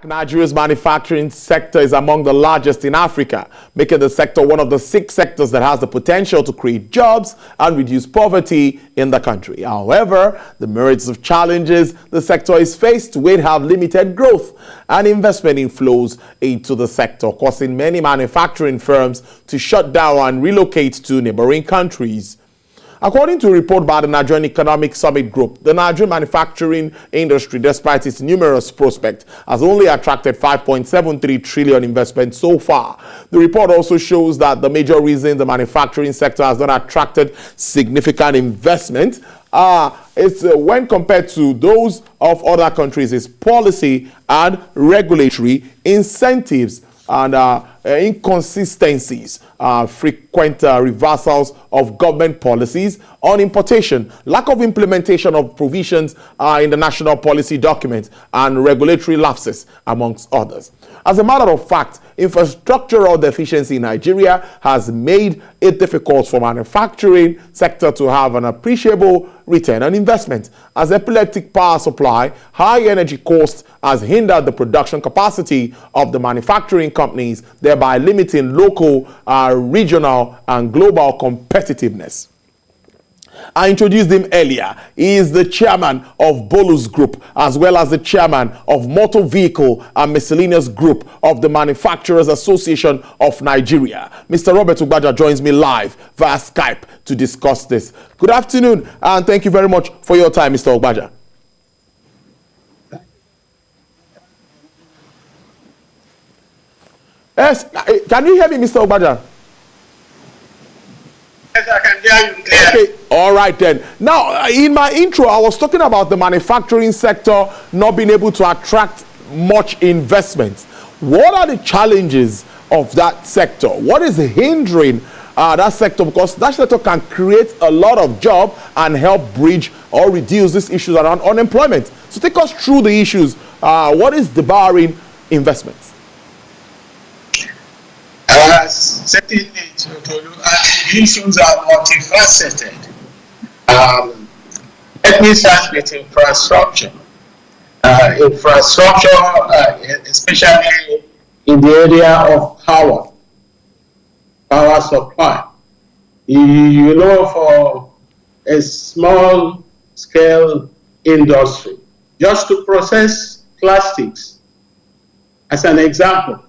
Nigeria's manufacturing sector is among the largest in Africa, making the sector one of the 6 sectors that has the potential to create jobs and reduce poverty in the country. However, the myriads of challenges the sector is faced with have limited growth and investment inflows into the sector, causing many manufacturing firms to shut down and relocate to neighboring countries. According to a report by the Nigerian Economic Summit Group, the Nigerian manufacturing industry, despite its numerous prospects, has only attracted 5.73 trillion investment so far. The report also shows that the major reason the manufacturing sector has not attracted significant investment when compared to those of other countries is policy and regulatory incentives and inconsistencies, frequent reversals of government policies on importation, lack of implementation of provisions in the national policy documents, and regulatory lapses, amongst others. As a matter of fact, infrastructural deficiency in Nigeria has made it difficult for manufacturing sector to have an appreciable return on investment, as epileptic power supply, high energy costs has hindered the production capacity of the manufacturing companies, thereby limiting local, regional, and global competitiveness. I introduced him earlier. He is the chairman of Boulos Group, as well as the chairman of Motor Vehicle and Miscellaneous Group of the Manufacturers Association of Nigeria. Mr. Robert Ugbaja joins me live via Skype to discuss this. Good afternoon, and thank you very much for your time, Mr. Ugbaja. Yes, can you hear me, Mr. Ugbaja? Yes, I can hear you clearly. Okay, all right then. Now, in my intro, I was talking about the manufacturing sector not being able to attract much investment. What are the challenges of that sector? What is hindering that sector? Because that sector can create a lot of jobs and help bridge or reduce these issues around unemployment. So take us through the issues. What is debarring investments? Certainly, to look at the issues are multifaceted. Let me start with infrastructure. Especially in the area of power supply. You know, for a small scale industry, just to process plastics, as an example,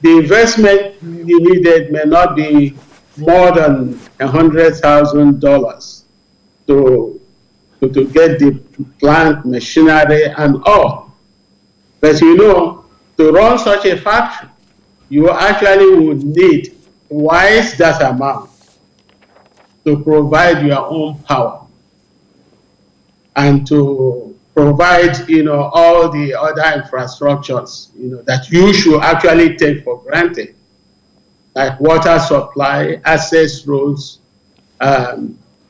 the investment you needed may not be more than $100,000 to get the plant, machinery, and all. But you know, to run such a factory, you actually would need twice that amount to provide your own power and to provide, you know, all the other infrastructures, you know, that you should actually take for granted, like water supply, access roads.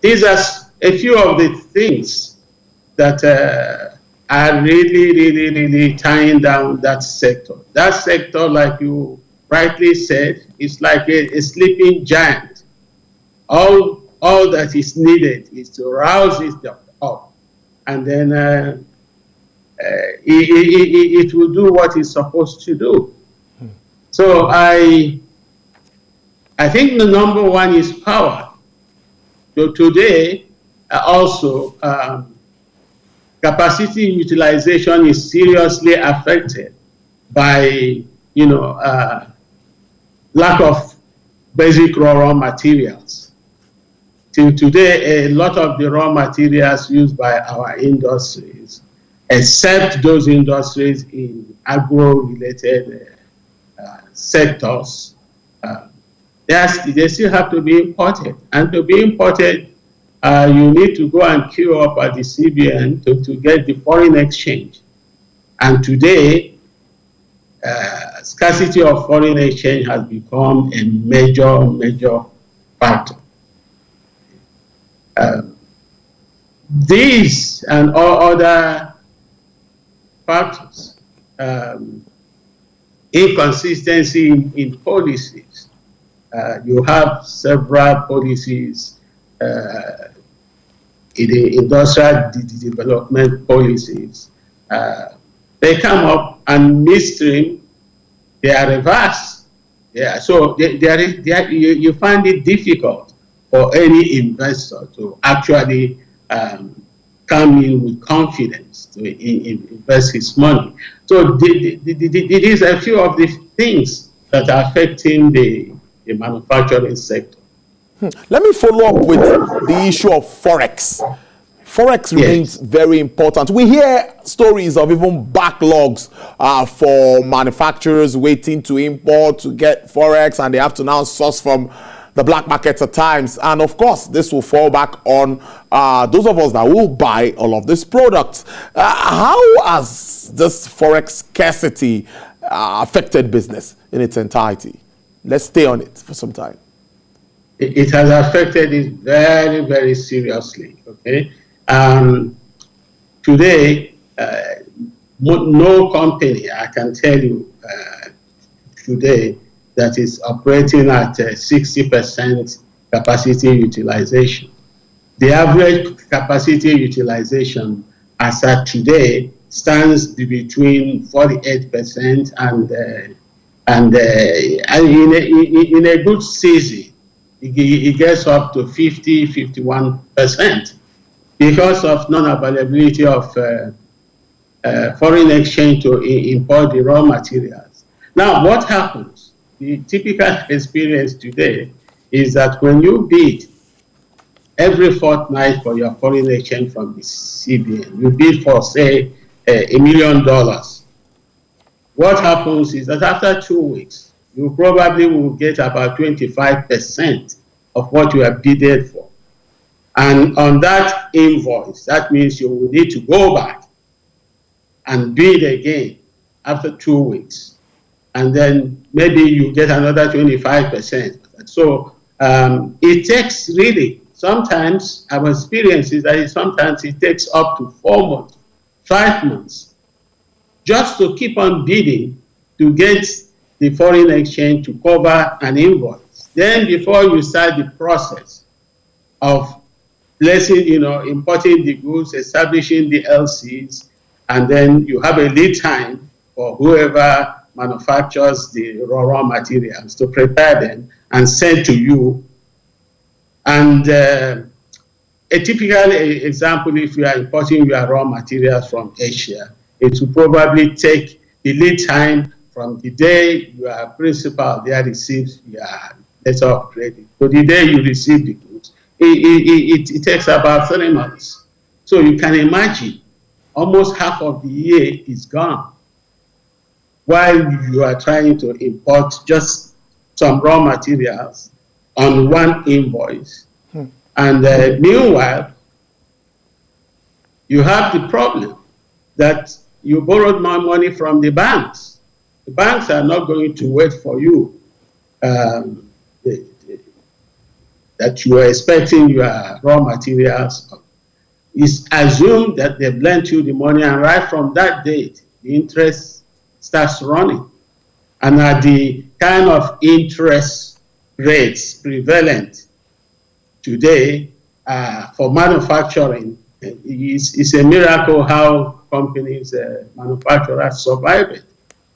These are a few of the things that are really tying down that sector. That sector, like you rightly said, is like a sleeping giant. All that is needed is to rouse it up, and then it will do what it's supposed to do. So I think the number one is power. So today, also, capacity utilization is seriously affected by, you know, lack of basic raw materials. Till today, a lot of the raw materials used by our industries, except those industries in agro-related sectors, they still have to be imported. And to be imported, you need to go and queue up at the CBN to get the foreign exchange. And today, scarcity of foreign exchange has become a major factor. These and all other factors, inconsistency in policies. You have several policies in the industrial development policies They come up and midstream, they are reversed. Yeah, so you find it difficult for any investor to actually come in with confidence to invest his money. So these are a few of the things that are affecting the manufacturing sector. Let me follow up with the issue of forex. Forex remains very important. We hear stories of even backlogs for manufacturers waiting to import to get forex, and they have to now source from the black markets at times. And of course, this will fall back on those of us that will buy all of these products. How has this forex scarcity affected business in its entirety? Let's stay on it for some time. It has affected it very, very seriously. Okay. Today, no company, I can tell you today, that is operating at 60% capacity utilization. The average capacity utilization as at today stands between 48% and in a good season, it gets up to 50-51% because of non-availability of foreign exchange to import the raw materials. Now, what happens? The typical experience today is that when you bid every fortnight for your foreign exchange from the CBN, you bid for, say, $1 million. What happens is that after 2 weeks, you probably will get about 25% of what you have bidded for. And on that invoice, that means you will need to go back and bid again after 2 weeks. And then maybe you get another 25%. So it takes really, sometimes our experience is that sometimes it takes up to 4 months, 5 months, just to keep on bidding to get the foreign exchange to cover an invoice. Then before you start the process of placing, importing the goods, establishing the LCs, and then you have a lead time for whoever manufactures the raw materials to prepare them and send to you. And a typical example, if you are importing your raw materials from Asia, it will probably take the lead time from the day your principal there receives your letter of credit to the day you receive the goods. It takes about 3 months. So you can imagine almost half of the year is gone while you are trying to import just some raw materials on one invoice. And meanwhile, you have the problem that you borrowed more money from the banks. The banks are not going to wait for you that you are expecting your raw materials. It's assumed that they've lent you the money, and right from that date, the interest starts running. And at the kind of interest rates prevalent today for manufacturing, it's a miracle how companies, manufacturers survive it.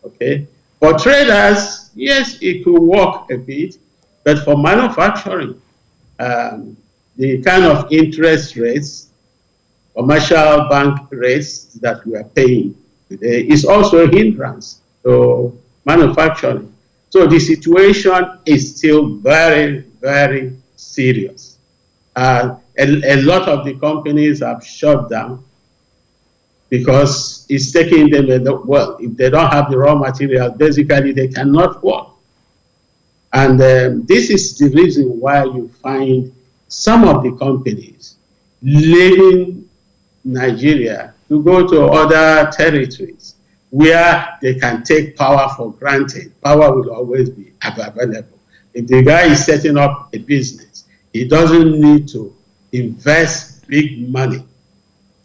Okay, for traders, yes, it could work a bit, but for manufacturing, the kind of interest rates, commercial bank rates that we are paying today is also a hindrance to manufacturing. So the situation is still very, very serious. A lot of the companies have shut down because it's taking them, well, if they don't have the raw material, basically they cannot work. And this is the reason why you find some of the companies leaving Nigeria to go to other territories where they can take power for granted. Power will always be available. If the guy is setting up a business, he doesn't need to invest big money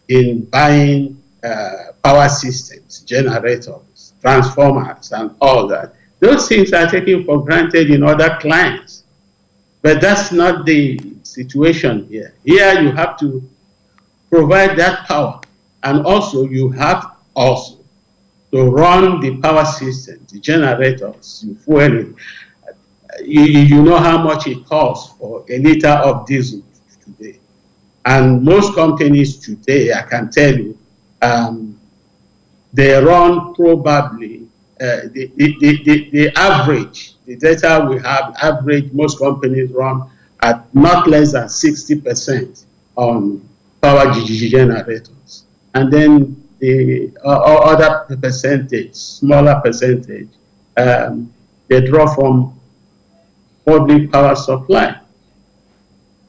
in buying power systems, generators, transformers, and all that. Those things are taken for granted in other clients. But that's not the situation here. Here you have to provide that power. And also you have also to run the power system, the generators, the fueling. You know how much it costs for a liter of diesel today. And most companies today, I can tell you, they run probably, the average, the data we have, average, most companies run at not less than 60% on power generators. And then the other percentage, smaller percentage, they draw from public power supply.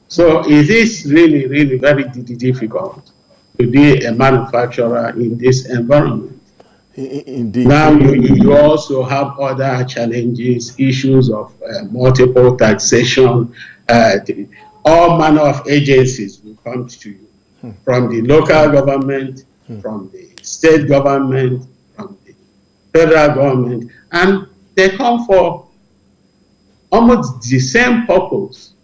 So it is really, really very difficult to be a manufacturer in this environment. Indeed. Now you also have other challenges, issues of multiple taxation. All manner of agencies will come to you, from the local government, from the state government, from the federal government, and they come for almost the same purpose.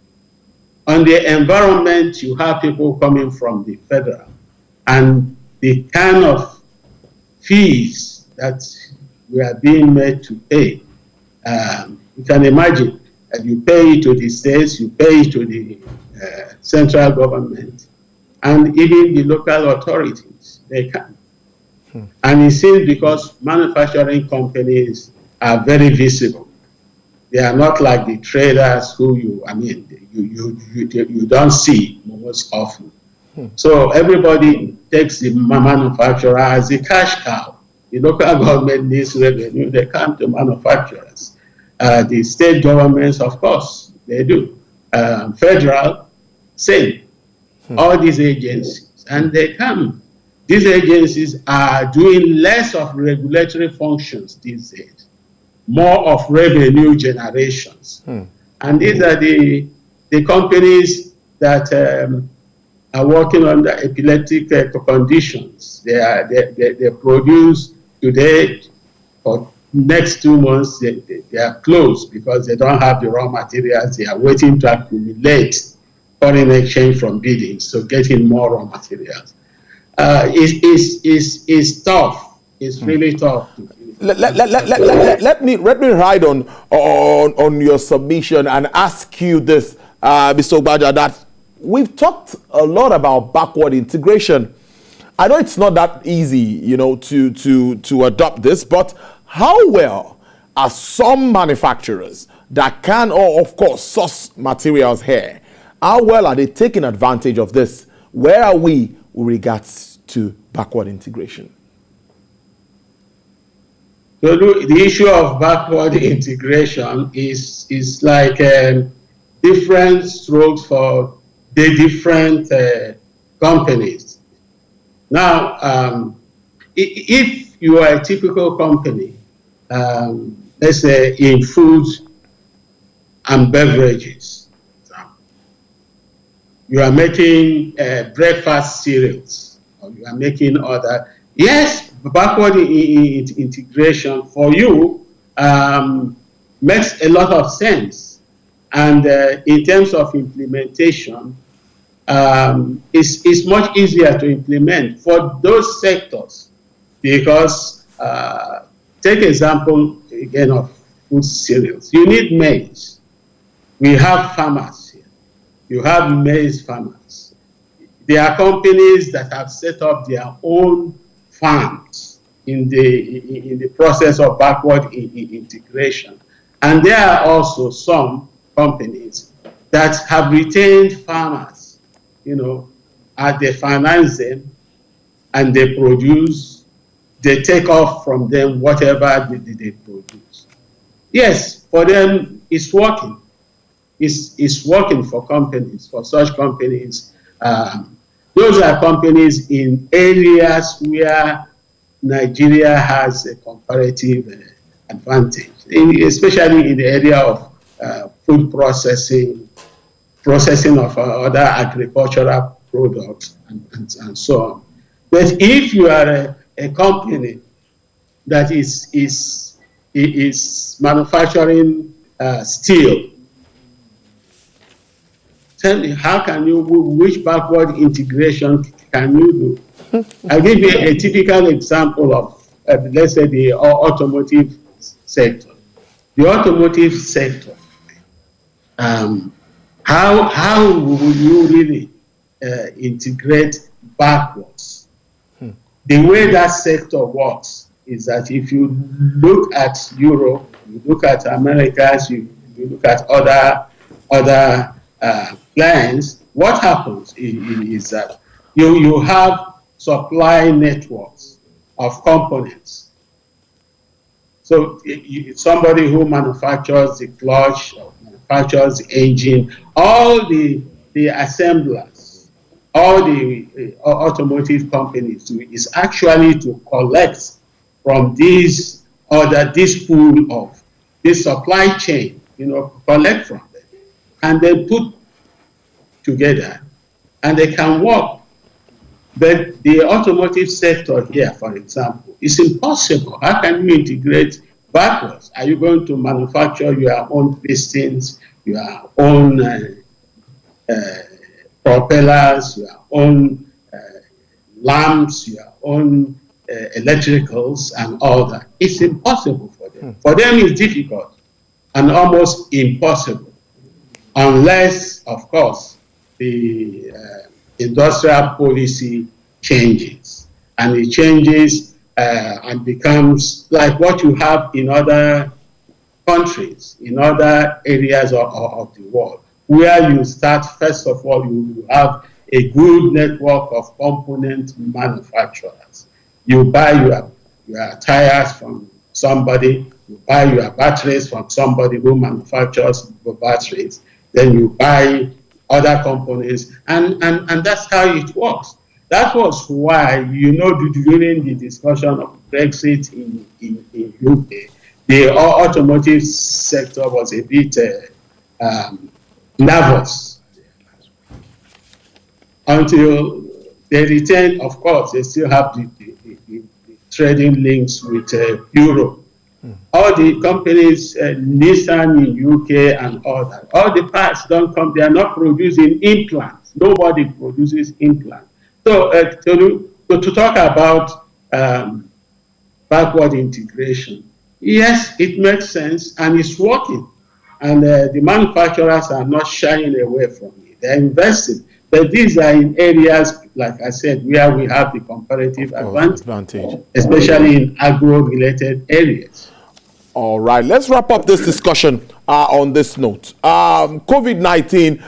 On the environment, you have people coming from the federal, and the kind of fees that we are being made to pay. You can imagine that you pay to the states, you pay to the central government, and even the local authorities, they can. And it seems because manufacturing companies are very visible. They are not like the traders who you don't see most often. So everybody takes the manufacturer as a cash cow. The local government needs revenue, they come to manufacturers. The state governments, of course, they do. Federal, same. All these agencies, and they come. These agencies are doing less of regulatory functions these days, more of revenue generations. And these are the companies that are working under epileptic conditions. They produce today, for next 2 months, they are closed because they don't have the raw materials. They are waiting to accumulate foreign exchange from bidding, so getting more raw materials. It's tough. It's really tough. Let me ride on your submission and ask you this, Mr. Ugbaja, that we've talked a lot about backward integration. I know it's not that easy, to adopt this, but how well are some manufacturers that can, of course, source materials here, how well are they taking advantage of this? Where are we with regards to backward integration? So the issue of backward integration is like different strokes for the different companies. Now, if you are a typical company, let's say in food and beverages, you are making breakfast cereals, or you are making other, yes, backward integration for you makes a lot of sense. And in terms of implementation, it's much easier to implement for those sectors, because take example again of food cereals. You need maize. We have farmers here. You have maize farmers. There are companies that have set up their own farms in the process of backward integration. And there are also some companies that have retained farmers, as they finance them and they produce, they take off from them whatever they produce. Yes, for them, it's working. It's working for companies, for such companies. Those are companies in areas where Nigeria has a comparative advantage, especially in the area of food processing of other agricultural products, and so on. But if you are a company that is manufacturing steel, tell me, how can you, which backward integration can you do? I'll give you a typical example of let's say, the automotive sector. The automotive sector, how will you really integrate backwards? The way that sector works is that if you look at Europe, you look at Americas, you look at other clients, what happens is that you have supply networks of components. So somebody who manufactures the clutch, or manufactures the engine, all the assemblers, all the automotive companies do is actually to collect from this pool of this supply chain, collect from them, and then put together, and they can work. But the automotive sector here, for example, is impossible. How can you integrate backwards? Are you going to manufacture your own pistons, your own propellers, your own lamps, your own electricals, and all that? It's impossible for them. For them, it's difficult and almost impossible, unless, of course, the industrial policy changes, and it changes and becomes like what you have in other countries, in other areas of the world, where you start, first of all, you have a good network of component manufacturers. You buy your tires from somebody, you buy your batteries from somebody who manufactures the batteries, then you buy other components, and that's how it works. That was why, during the discussion of Brexit in UK, the automotive sector was a bit nervous until they retained. Of course, they still have the trading links with Europe. All the companies, Nissan in UK and all that, all the parts don't come. They are not producing implants. Nobody produces implants. So to talk about backward integration, yes, it makes sense and it's working. And the manufacturers are not shying away from it. They're investing. But these are in areas, like I said, where we have the comparative advantage, especially in agro-related areas. All right, let's wrap up this discussion on this note. COVID-19,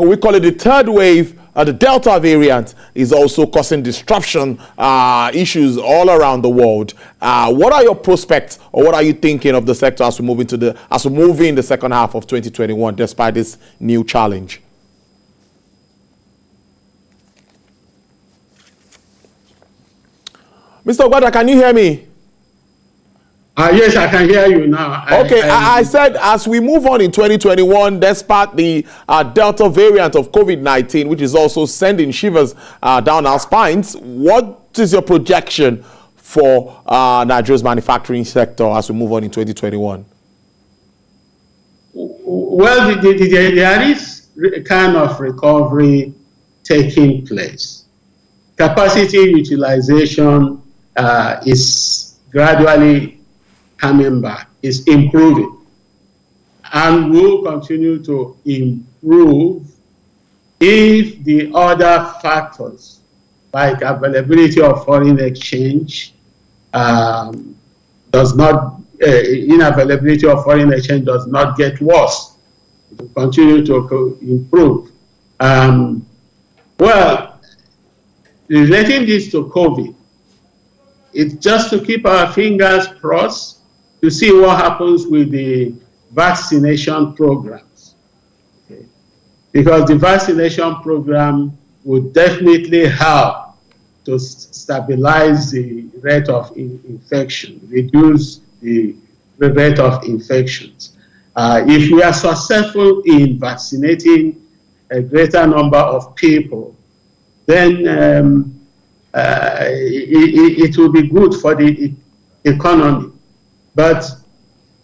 we call it the third wave. The Delta variant is also causing disruption issues all around the world. What are your prospects, or what are you thinking of the sector as we move in the second half of 2021, despite this new challenge? Mr. Ugbaja, can you hear me? Yes, I can hear you now. Okay, I said as we move on in 2021, despite the Delta variant of COVID-19, which is also sending shivers down our spines, what is your projection for Nigeria's manufacturing sector as we move on in 2021? Well, there is a kind of recovery taking place. Capacity utilization is gradually coming back, is improving, and will continue to improve if the other factors like availability of foreign exchange inavailability of foreign exchange does not get worse. It will continue to improve. Well, relating this to COVID, it's just to keep our fingers crossed to see what happens with the vaccination programs. Okay. Because the vaccination program would definitely help to stabilize the rate of infection, reduce the rate of infections. If we are successful in vaccinating a greater number of people, then it will be good for the economy. But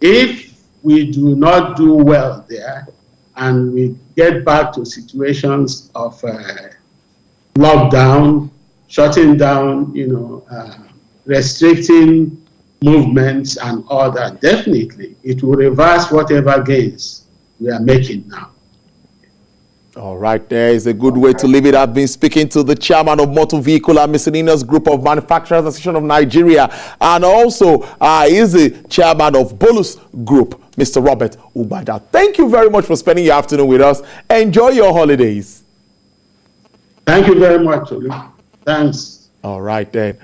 if we do not do well there, and we get back to situations of lockdown, shutting down, restricting movements and all that, definitely it will reverse whatever gains we are making now. All right, there is a good way to leave it. I've been speaking to the chairman of Motor Vehicle and Miscellaneous Group of Manufacturers Association of Nigeria, and also is the chairman of Boulos Group, Mr. Robert Ugbaja. Thank you very much for spending your afternoon with us. Enjoy your holidays. Thank you very much, Olu. Thanks. All right, then.